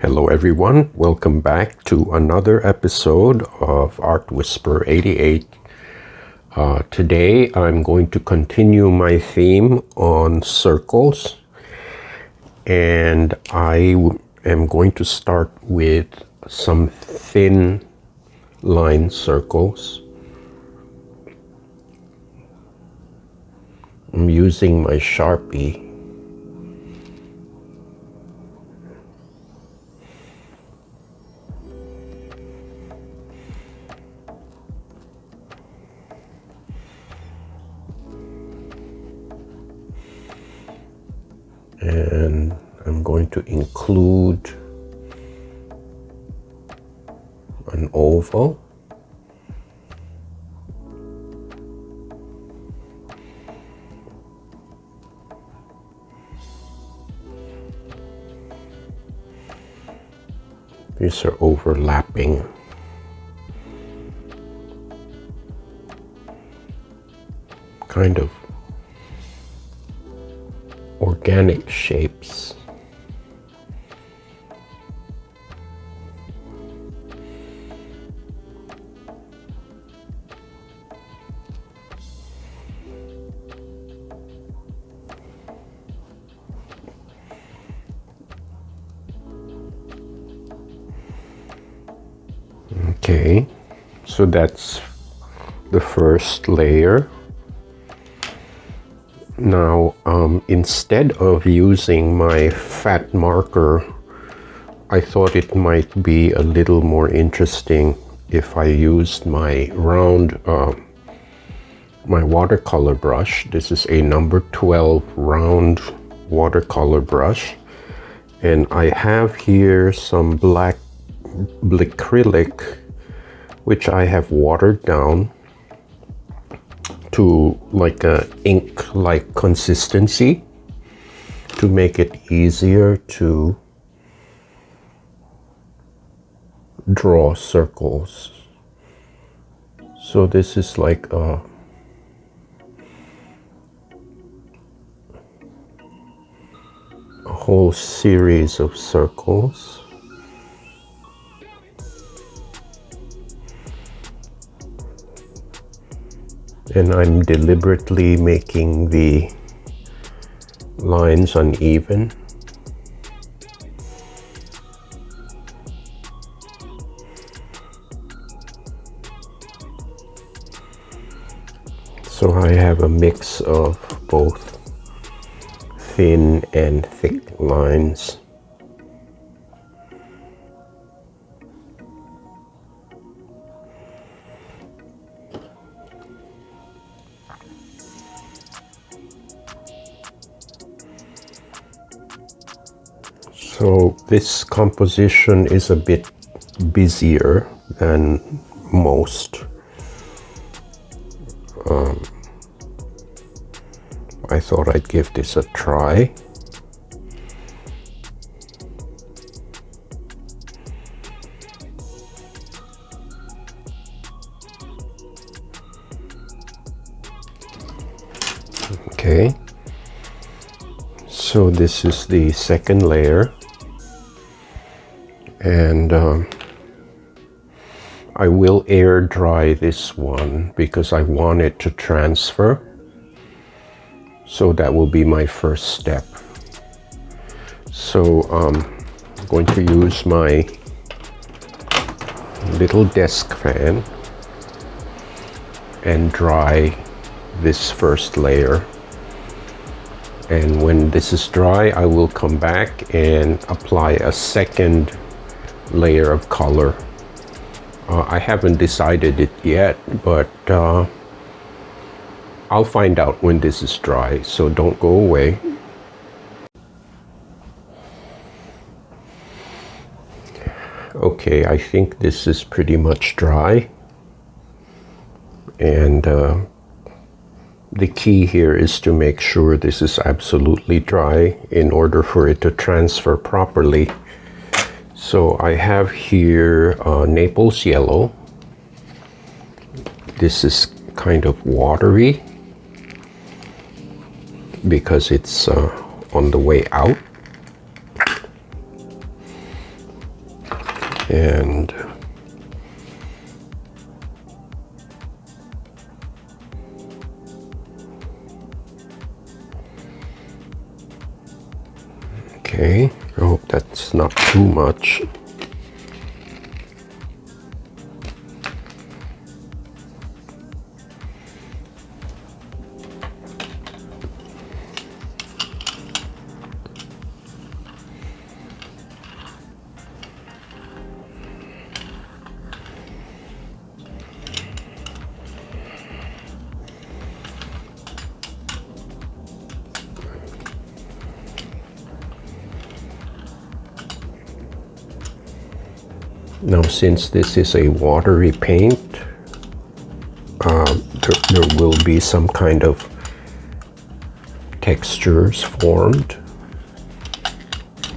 Hello everyone, welcome back to another episode of Art Whisper 88. Today I'm going to continue my theme on circles, and I am going to start with some thin line circles. I'm using my Sharpie. And I'm going to include an oval. These are overlapping. Kind of organic shapes. Okay, so that's the first layer. Now, instead of using my fat marker, I thought it might be a little more interesting if I used my round, my watercolor brush. This is a number 12 round watercolor brush. And I have here some black Blickcrylic, which I have watered down to like a ink-like consistency to make it easier to draw circles. So this is like a whole series of circles. And I'm deliberately making the lines uneven. So I have a mix of both thin and thick lines. So this composition is a bit busier than most. I thought I'd give this a try. Okay. So this is the second layer, and I will air dry this one because I want it to transfer. So that will be my first step. So I'm going to use my little desk fan and dry this first layer. And when this is dry, I will come back and apply a second layer of color. I haven't decided it yet, but I'll find out when this is dry, so don't go away. Okay, I think this is pretty much dry. And the key here is to make sure this is absolutely dry in order for it to transfer properly. So I have here Naples yellow. This is kind of watery because it's on the way out. And okay, I hope that's not too much. Now, since this is a watery paint, there will be some kind of textures formed,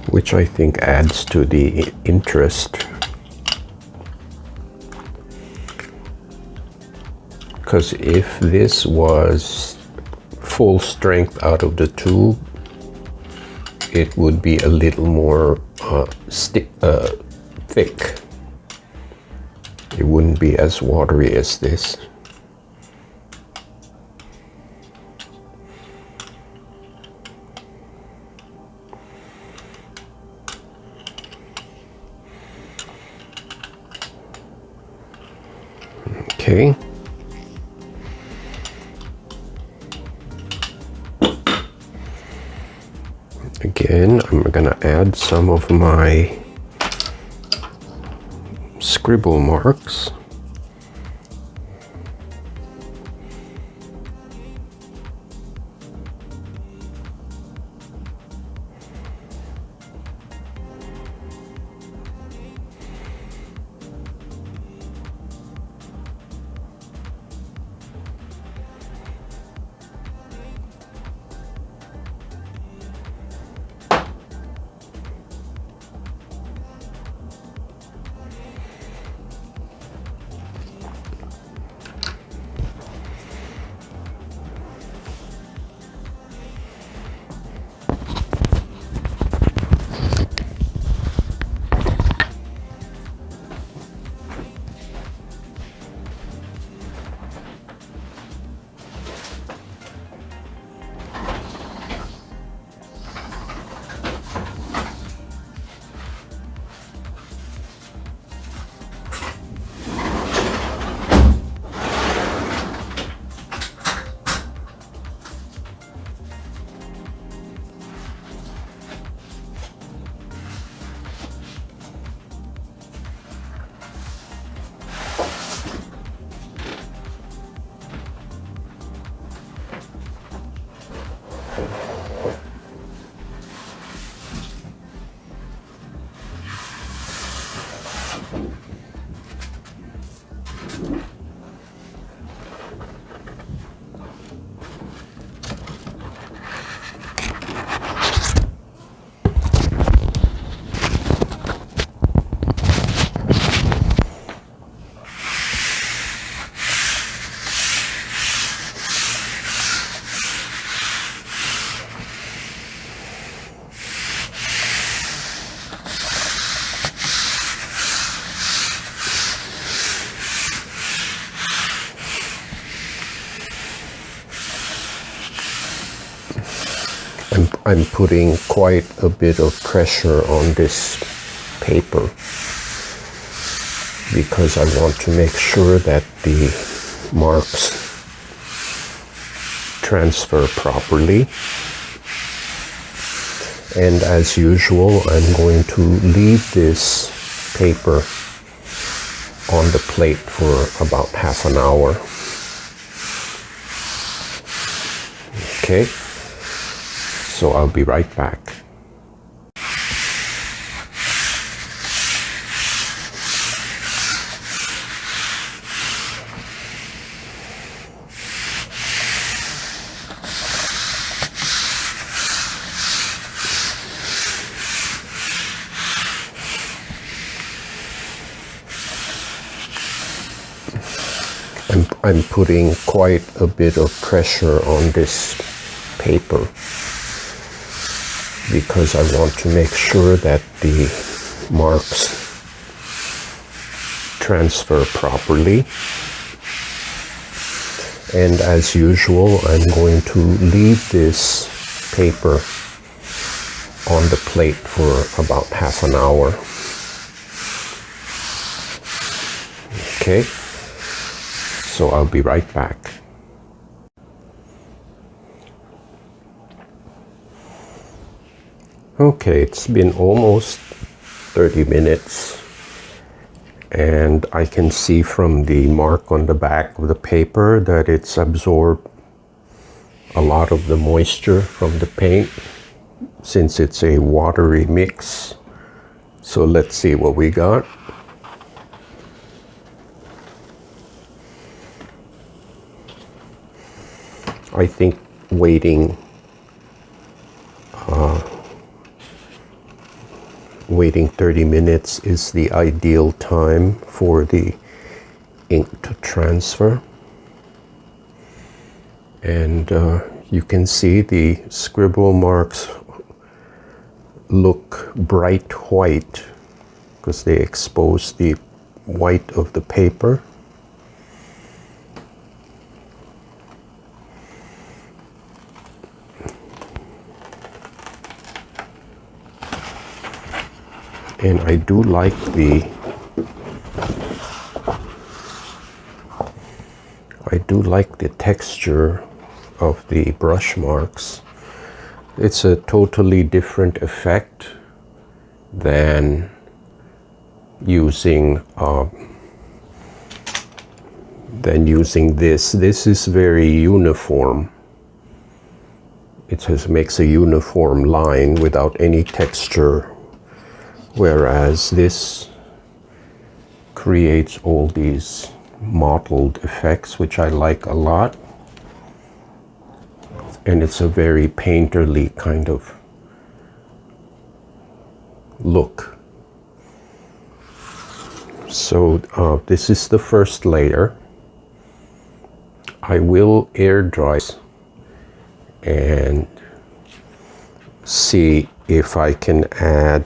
which I think adds to the interest. Because if this was full strength out of the tube, it would be a little more thick. It wouldn't be as watery as this. Okay. Again, I'm gonna add some of my scribble marks. I'm putting quite a bit of pressure on this paper because I want to make sure that the marks transfer properly. And as usual, I'm going to leave this paper on the plate for about half an hour. Okay, so I'll be right back. I'm putting quite a bit of pressure on this paper because I want to make sure that the marks transfer properly. And as usual, I'm going to leave this paper on the plate for about half an hour. Okay, so I'll be right back. Okay, it's been almost 30 minutes, and I can see from the mark on the back of the paper that it's absorbed a lot of the moisture from the paint, since it's a watery mix. So let's see what we got. I think waiting 30 minutes is the ideal time for the ink to transfer. And you can see the scribble marks look bright white because they expose the white of the paper. And I do like the texture of the brush marks. It's a totally different effect than using this. This is very uniform. It just makes a uniform line without any texture, whereas this creates all these mottled effects, which I like a lot. And it's a very painterly kind of look. So this is the first layer. I will air dry and see if I can add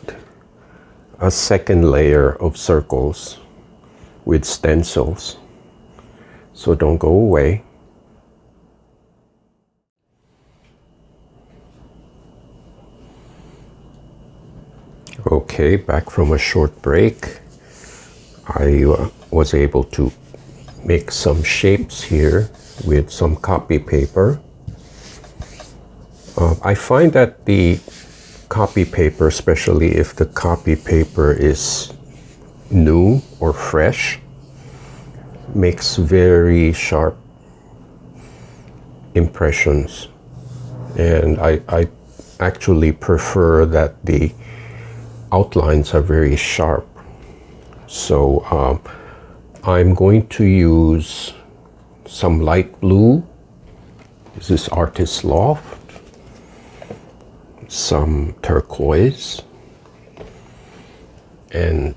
a second layer of circles with stencils. So don't go away. Okay, back from a short break. I was able to make some shapes here with some copy paper. I find that the copy paper, especially if the copy paper is new or fresh, makes very sharp impressions. And I actually prefer that the outlines are very sharp. So I'm going to use some light blue. This is Artist Loft. Some turquoise. And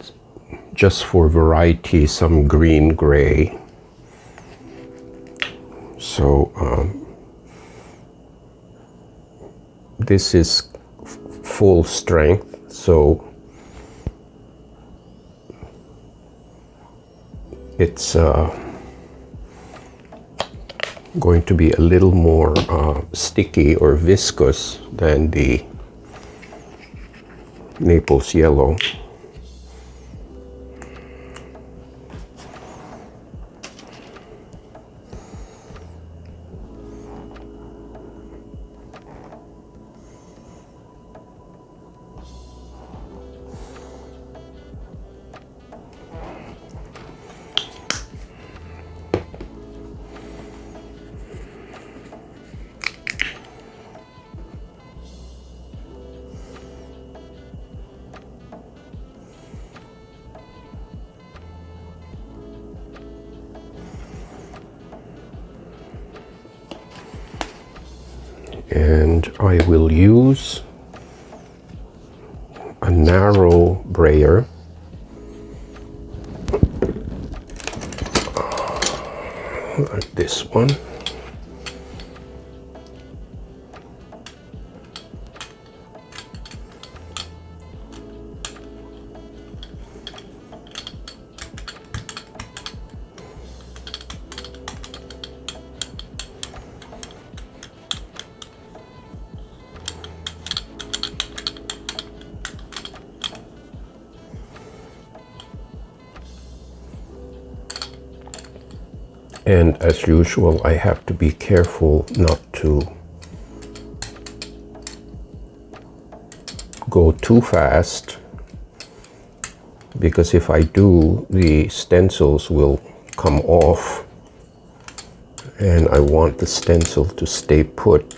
just for variety, some green gray. So this is full strength, so it's going to be a little more sticky or viscous than the Naples yellow. And I will use a narrow brayer like this one. And as usual, I have to be careful not to go too fast, because if I do, the stencils will come off, and I want the stencil to stay put.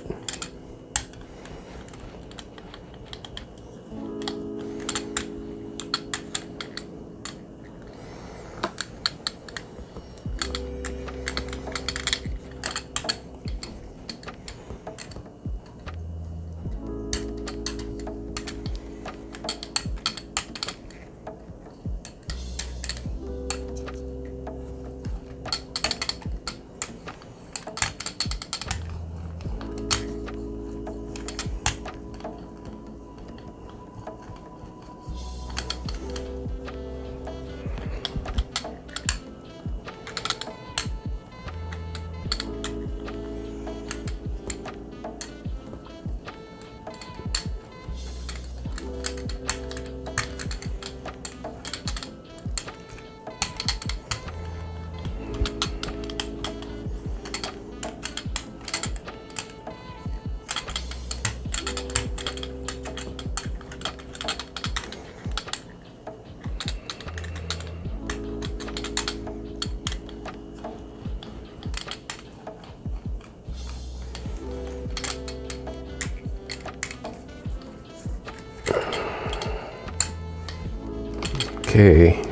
Okay,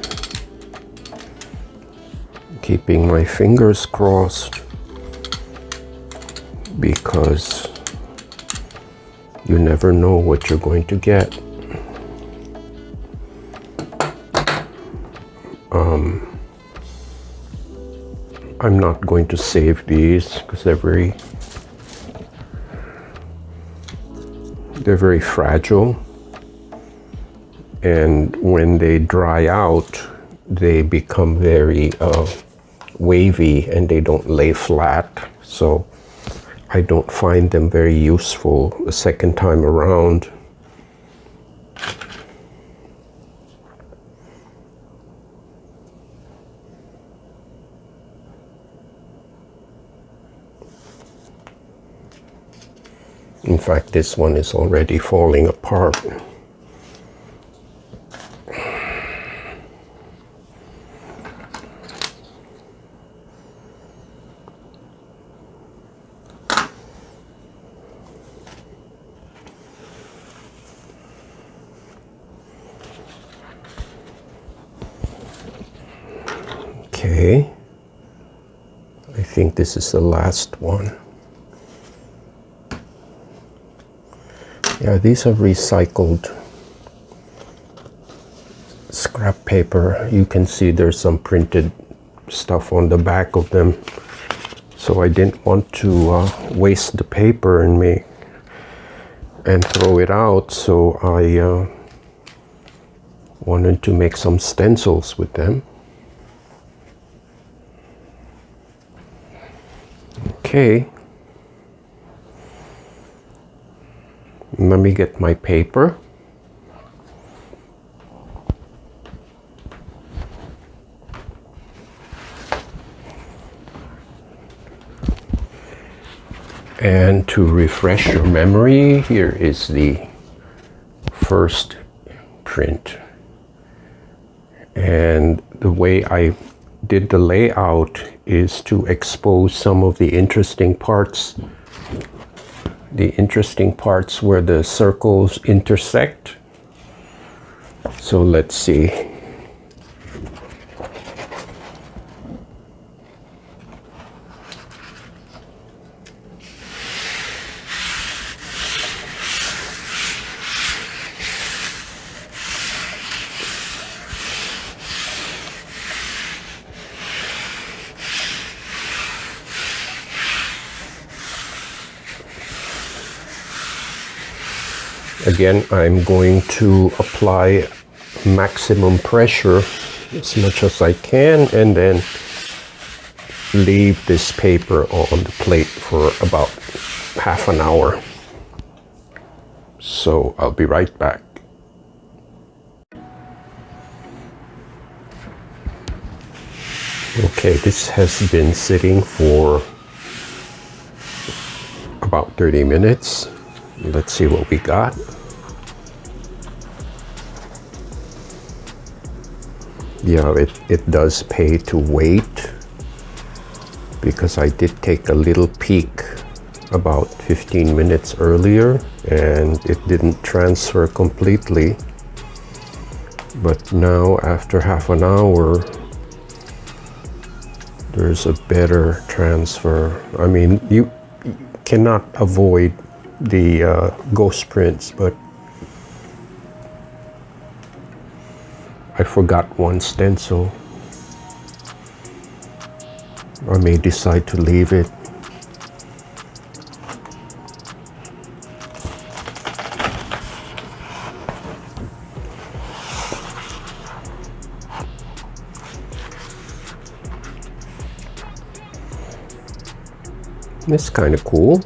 keeping my fingers crossed, because you never know what you're going to get. I'm not going to save these because they're very fragile, and when they dry out, they become very wavy and they don't lay flat, so I don't find them very useful the second time around. In fact, this one is already falling apart. Okay, I think this is the last one. Yeah, these are recycled scrap paper. You can see there's some printed stuff on the back of them. So I didn't want to waste the paper and throw it out. So I wanted to make some stencils with them. Okay. Let me get my paper. And to refresh your memory, here is the first print. And the way I did the layout is to expose some of the interesting parts. The interesting parts where the circles intersect. So let's see. Again, I'm going to apply maximum pressure as much as I can, and then leave this paper on the plate for about half an hour. So I'll be right back. Okay, this has been sitting for about 30 minutes. Let's see what we got. Yeah, it does pay to wait, because I did take a little peek about 15 minutes earlier and it didn't transfer completely. But now, after half an hour, there's a better transfer. I mean, you cannot avoid the ghost prints, but I forgot one stencil. I may decide to leave it. It's kind of cool.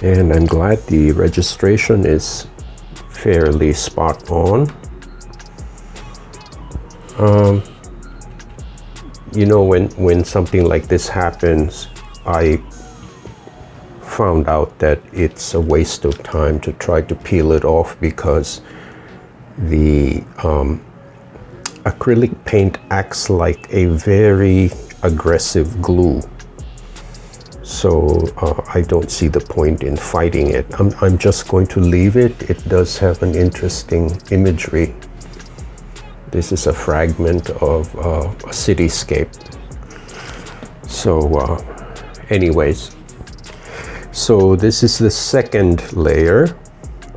And I'm glad the registration is fairly spot on. You know, when something like this happens, I found out that it's a waste of time to try to peel it off, because the acrylic paint acts like a very aggressive glue. So I don't see the point in fighting it. I'm just going to leave it. It does have an interesting imagery. This is a fragment of a cityscape. So anyways, so this is the second layer.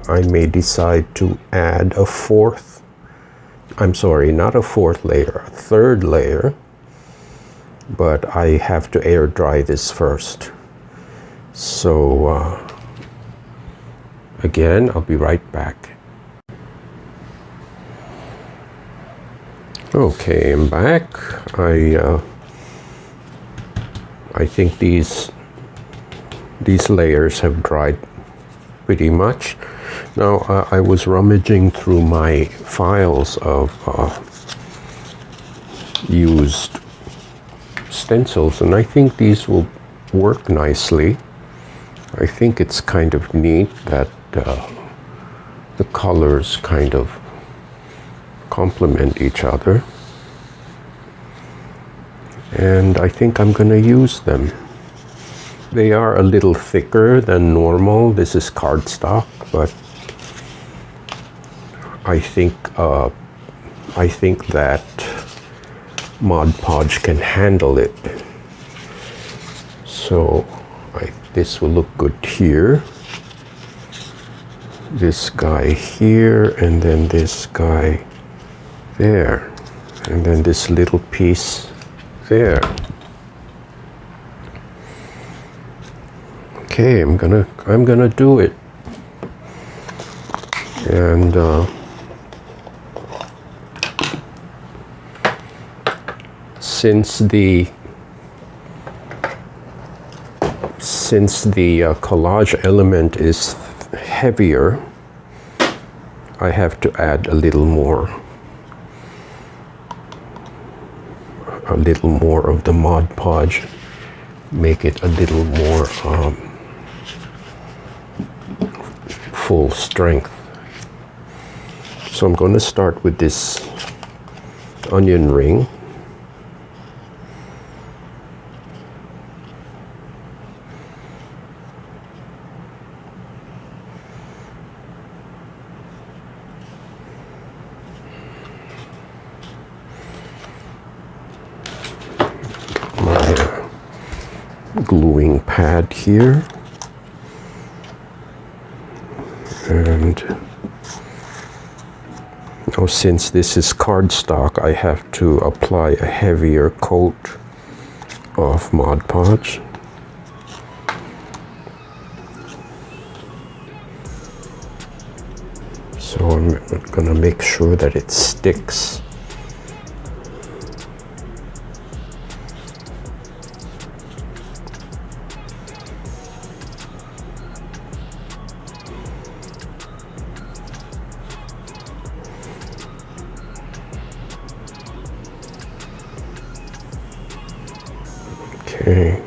I may decide to add a fourth, I'm sorry, not a fourth layer, a third layer. But I have to air dry this first. So again, I'll be right back. Okay, I'm back. I think these layers have dried pretty much. Now I was rummaging through my files of used stencils, and I think these will work nicely. I think it's kind of neat that the colors kind of complement each other, and I think I'm going to use them. They are a little thicker than normal. This is cardstock, but I think that Mod Podge can handle it. So this will look good here. This guy here, and then this guy there, and then this little piece there. Okay, I'm gonna do it. And since the collage element is heavier, I have to add a little more of the Mod Podge, make it a little more full strength. So I'm going to start with this onion ring. Gluing pad here, and now since this is cardstock, I have to apply a heavier coat of Mod Podge. So I'm gonna make sure that it sticks. Okay.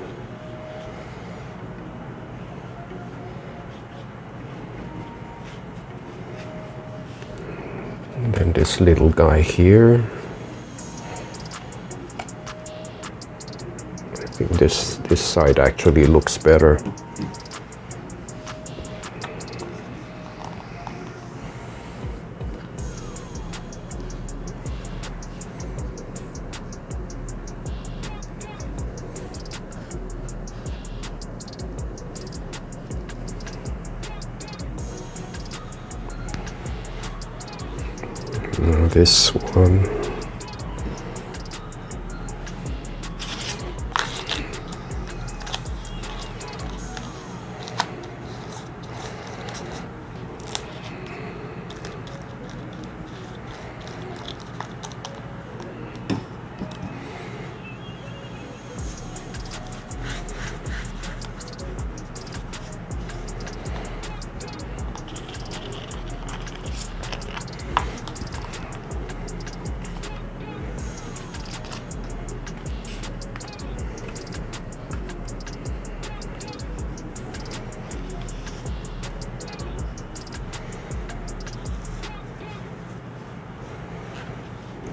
And then this little guy here. I think this side actually looks better. Now this one.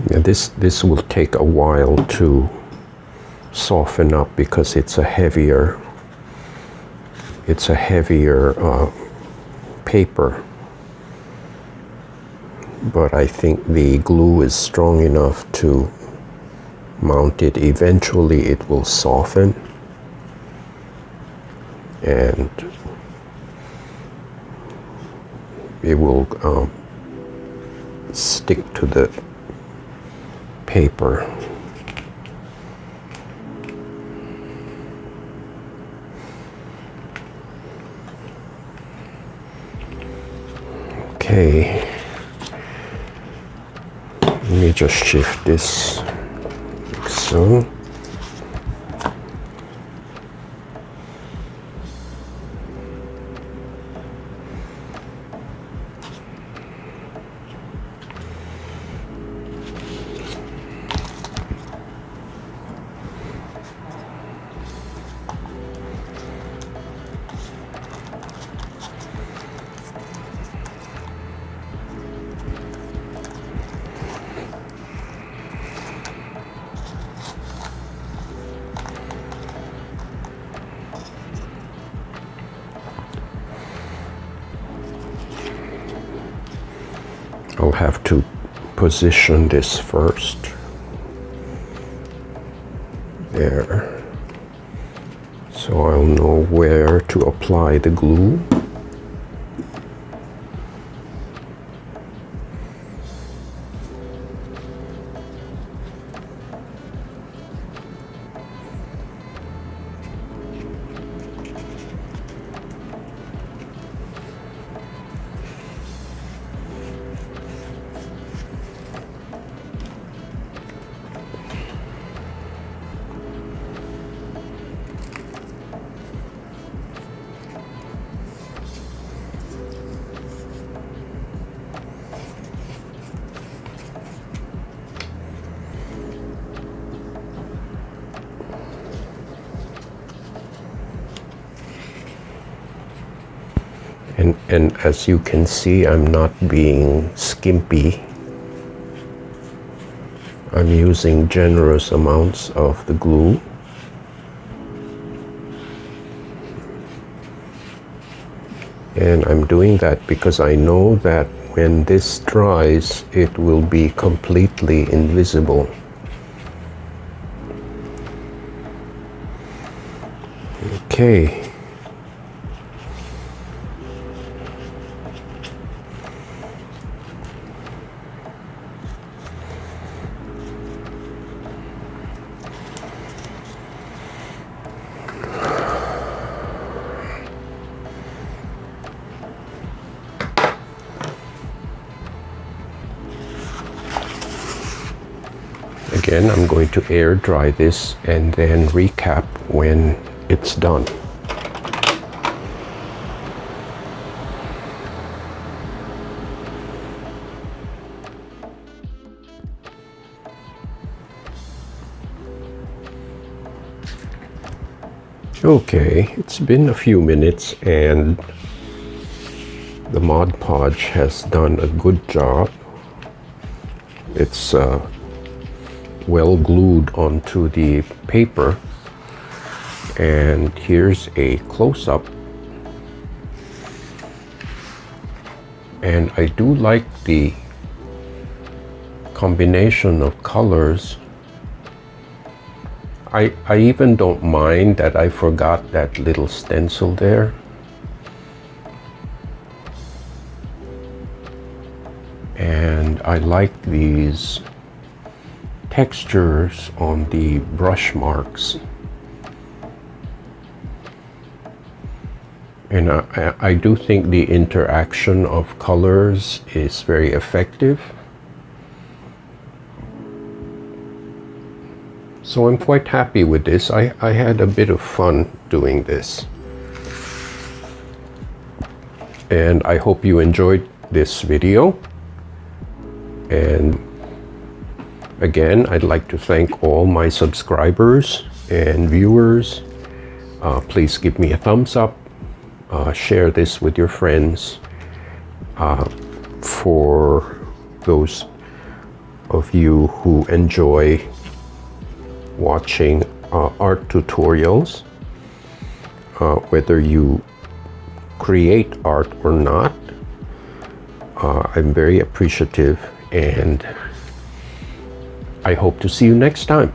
Yeah, this will take a while to soften up because it's a heavier paper, but I think the glue is strong enough to mount it. Eventually it will soften and it will stick to the paper. Okay, let me just shift this like so. I'll have to position this first. There. So I'll know where to apply the glue. And as you can see, I'm not being skimpy. I'm using generous amounts of the glue. And I'm doing that because I know that when this dries, it will be completely invisible. Okay. Again, I'm going to air dry this and then recap when it's done. Okay, it's been a few minutes and the Mod Podge has done a good job. It's well glued onto the paper, and here's a close-up. And I do like the combination of colors. I even don't mind that I forgot that little stencil there. And I like these textures on the brush marks. And I do think the interaction of colors is very effective. So I'm quite happy with this. I had a bit of fun doing this. And I hope you enjoyed this video. And again, I'd like to thank all my subscribers and viewers. Please give me a thumbs up. Share this with your friends. For those of you who enjoy watching art tutorials, whether you create art or not, I'm very appreciative, and I hope to see you next time.